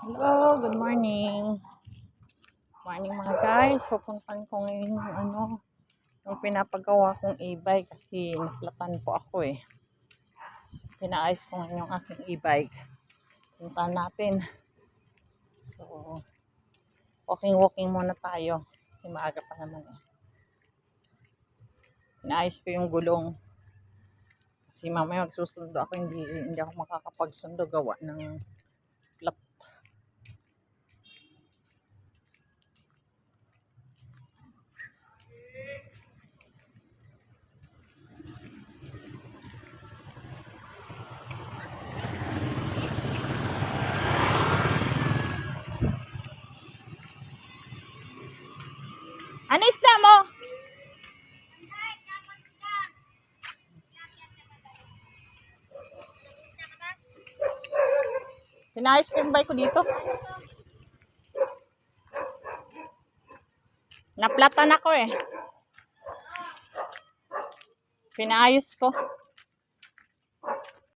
Hello, good morning. Morning mga guys. Pupuntan ko ngayon yung yung pinapagawa kong e-bike kasi naplatan po ako eh. So, pinaayos ko ngayon yung aking e-bike. Puntahan natin. So, walking muna tayo kasi maaga pa naman eh. Pinaayos ko yung gulong. Kasi mamaya magsusundo ako, hindi ako makakapagsundo gawa ng flap. Ano isda mo? Pinaayos ko yung bike ko dito. Naplatan ako eh. Pinaayos ko.